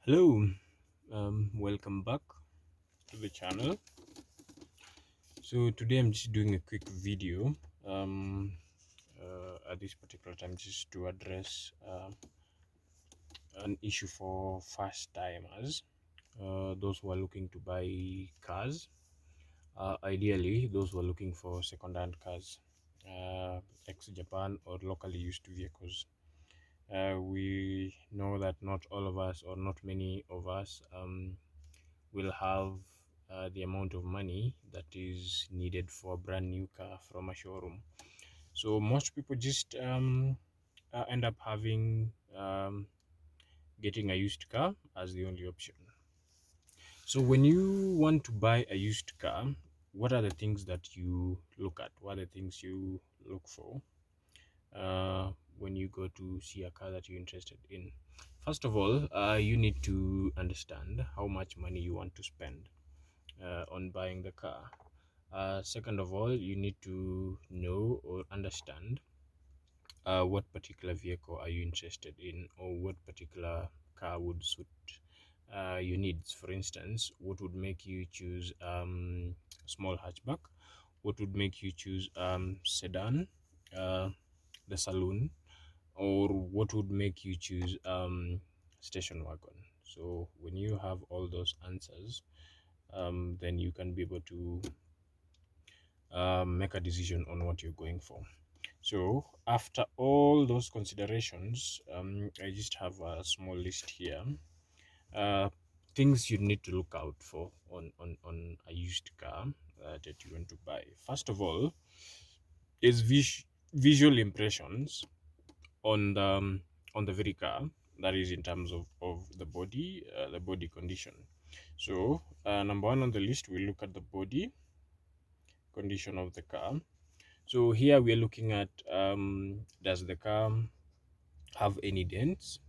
Hello, welcome back to the channel. So today I'm just doing a quick video at this particular time just to address an issue for first timers, those who are looking to buy cars, ideally those who are looking for second-hand cars, ex-Japan or locally used vehicles. We know that not all of us or not many of us will have the amount of money that is needed for a brand new car from a showroom. So most people just end up having getting a used car as the only option. So when you want to buy a used car, what are the things that you look at? What are the things you look for when you go to see a car that you're interested in? First of all, you need to understand how much money you want to spend on buying the car. Second of all, you need to know or understand what particular vehicle are you interested in, or what particular car would suit your needs. For instance, what would make you choose small hatchback? What would make you choose sedan, uh, the saloon, or what would make you choose station wagon? So when you have all those answers, then you can be able to make a decision on what you're going for. So after all those considerations, I just have a small list here. uh, Things you need to look out for on a used car that you want to buy. First of all is visual impressions on the very car, that is in terms of the body condition. So number one on the list, we look at the body condition of the car. So here we are looking at, does the car have any dents?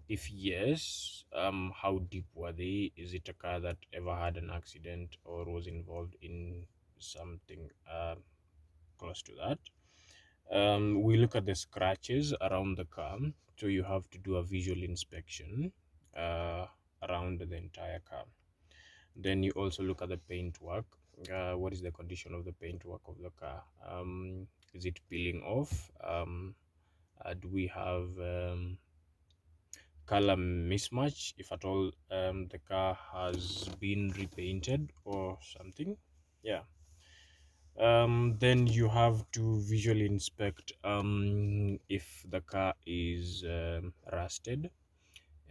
If yes, how deep were they? Is it a car that ever had an accident or was involved in something close to that? We look at the scratches around the car. So you have to do a visual inspection uh, around the entire car. Then you also look at the paintwork. What is the condition of the paintwork of the car? Is it peeling off? Do we have color mismatch, if at all the car has been repainted or something? Yeah. Then you have to visually inspect if the car is rusted,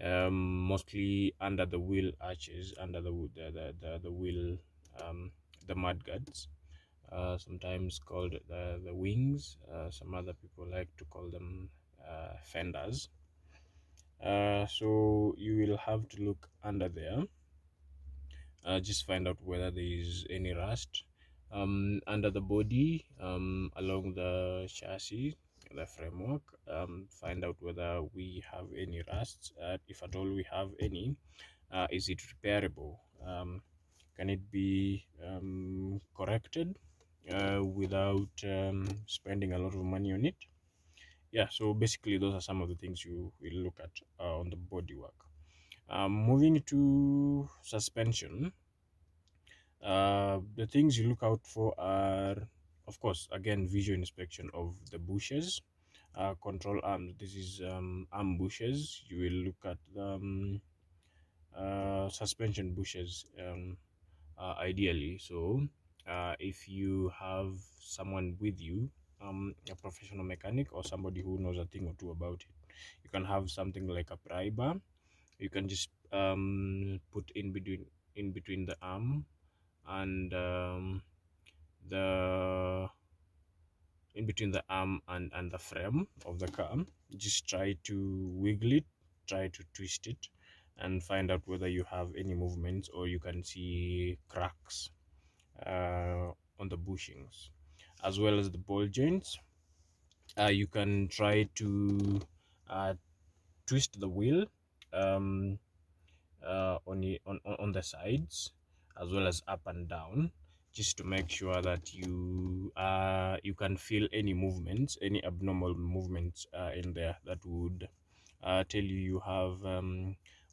mostly under the wheel arches, under the wheel, um, the mudguards, sometimes called the wings. Some other people like to call them fenders. So you will have to look under there, just find out whether there is any rust under the body, along the chassis, the framework. Find out whether we have any rusts. If at all we have any, is it repairable? Can it be corrected without spending a lot of money on it? Yeah, so basically those are some of the things you will look at on the bodywork. Moving to suspension, the things you look out for are, of course, again, visual inspection of the bushes, control arms. This is arm bushes. You will look at suspension bushes, ideally. So if you have someone with you, a professional mechanic or somebody who knows a thing or two about it, you can have something like a pry bar. You can just put in between the arm and the in between the arm and the frame of the car. Just try to wiggle it, try to twist it, and find out whether you have any movements or you can see cracks on the bushings, as well as the ball joints. You can try to uh, twist the wheel um, on the sides, as well as up and down, just to make sure that you can feel any movements, any abnormal movements in there that would tell you have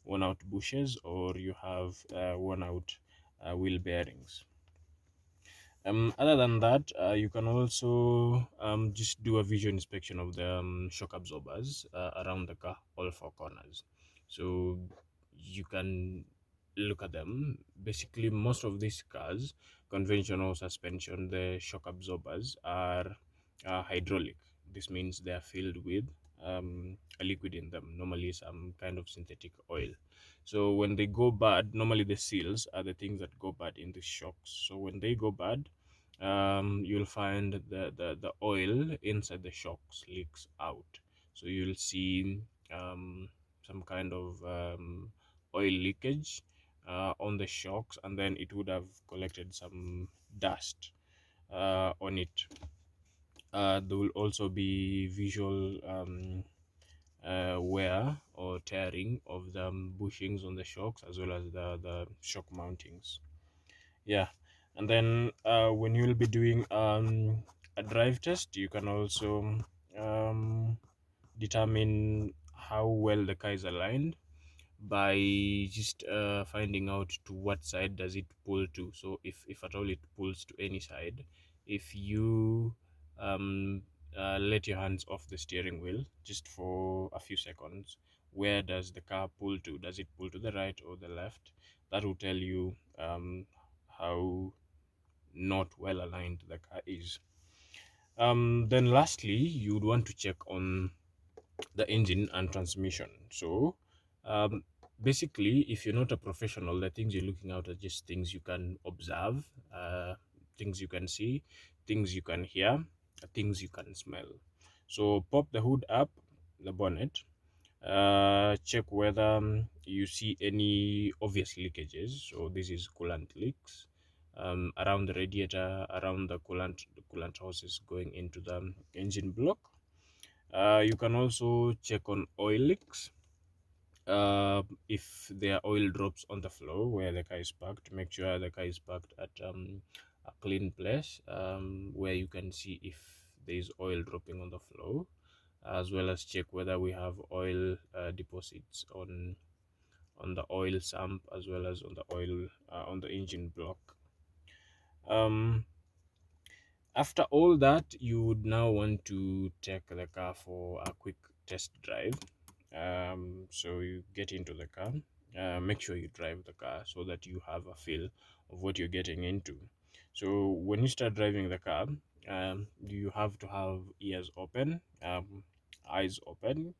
worn out bushes, or you have worn out wheel bearings. Other than that, you can also just do a visual inspection of the shock absorbers around the car, all four corners. So you can look at them. Basically, most of these cars, conventional suspension, the shock absorbers are hydraulic. This means they are filled with a liquid in them, normally some kind of synthetic oil. So when they go bad, normally the seals are the things that go bad in the shocks. So when they go bad, you'll find the oil inside the shocks leaks out. So you'll see some kind of oil leakage on the shocks, and then it would have collected some dust on it. There will also be visual wear or tearing of the bushings on the shocks, as well as the shock mountings. Yeah. And then when you'll be doing a drive test, you can also um, determine how well the car is aligned by just finding out to what side does it pull to. So if at all it pulls to any side, if you um, let your hands off the steering wheel just for a few seconds, where does the car pull to? Does it pull to the right or the left? That will tell you how not well aligned the car is. Then lastly, you would want to check on the engine and transmission. So um, basically, if you're not a professional, the things you're looking out are just things you can observe, things you can see, things you can hear, things you can smell. So pop the hood up, the bonnet, check whether you see any obvious leakages. So this is coolant leaks around the radiator, around the coolant hoses going into the engine block. You can also check on oil leaks. If there are oil drops on the floor where the car is parked, make sure the car is parked at a clean place where you can see if there is oil dropping on the floor, as well as check whether we have oil deposits on the oil sump, as well as on the oil on the engine block. um, After all that, you would now want to take the car for a quick test drive. So you get into the car, make sure you drive the car so that you have a feel of what you're getting into. So when you start driving the car, you have to have ears open, eyes open,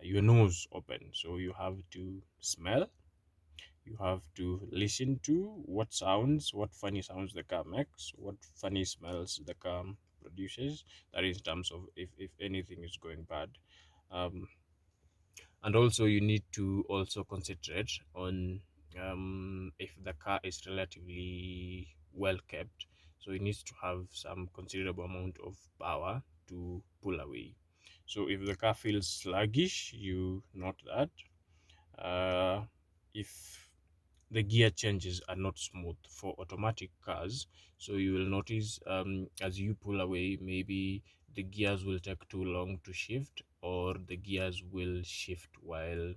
your nose open. So you have to smell, you have to listen to what funny sounds the car makes, what funny smells the car produces. That is in terms of if anything is going bad. um, and also you need to also concentrate on if the car is relatively well kept, so it needs to have some considerable amount of power to pull away. So if the car feels sluggish, you note that. If the gear changes are not smooth for automatic cars, so you will notice as you pull away, maybe the gears will take too long to shift, or the gears will shift while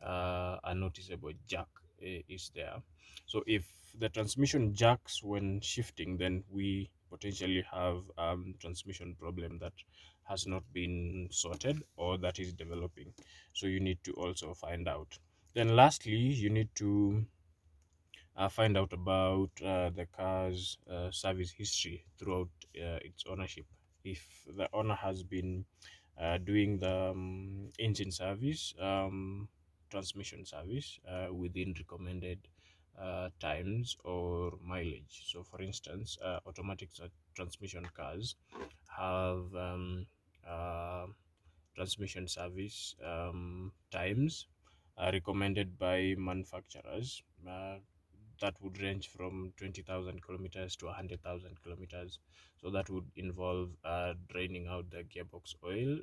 a noticeable jerk is there. So if the transmission jerks when shifting, then we potentially have transmission problem that has not been sorted or that is developing. So you need to also find out. Then lastly, you need to find out about the car's service history throughout its ownership. If the owner has been doing the engine service, transmission service within recommended times or mileage. So, for instance, automatic transmission cars have uh, transmission service times recommended by manufacturers. That would range from 20,000 kilometers to 100,000 kilometers. So that would involve draining out the gearbox oil,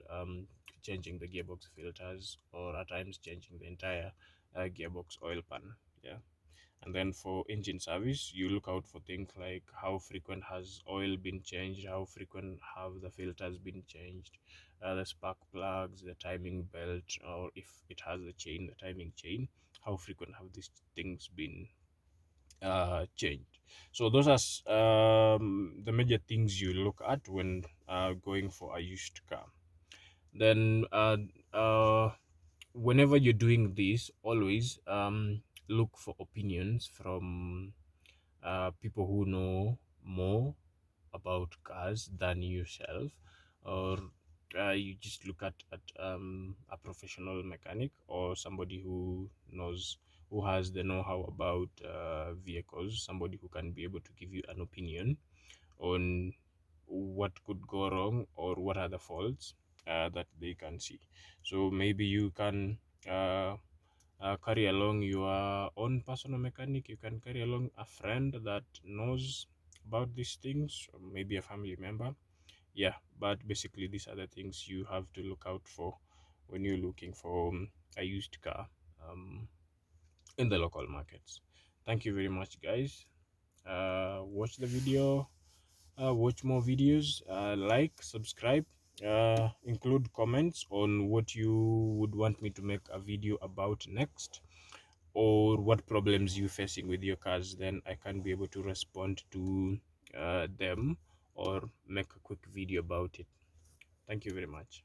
changing the gearbox filters, or at times changing the entire gearbox oil pan. Yeah. And then for engine service, you look out for things like how frequent has oil been changed, how frequent have the filters been changed, the spark plugs, the timing belt, or if it has the chain, the timing chain, how frequent have these things been changed. So those are the major things you look at when going for a used car. Then whenever you're doing this, always look for opinions from people who know more about cars than yourself, or you just look at a professional mechanic or somebody who has the know-how about vehicles, somebody who can be able to give you an opinion on what could go wrong or what are the faults that they can see. So maybe you can carry along your own personal mechanic, you can carry along a friend that knows about these things, or maybe a family member. Yeah, but basically these are the things you have to look out for when you're looking for a used car in the local markets. Thank you very much, guys. Watch the video, watch more videos, like, subscribe, include comments on what you would want me to make a video about next, or what problems you facing with your cars. Then I can be able to respond to them or make a quick video about it. Thank you very much.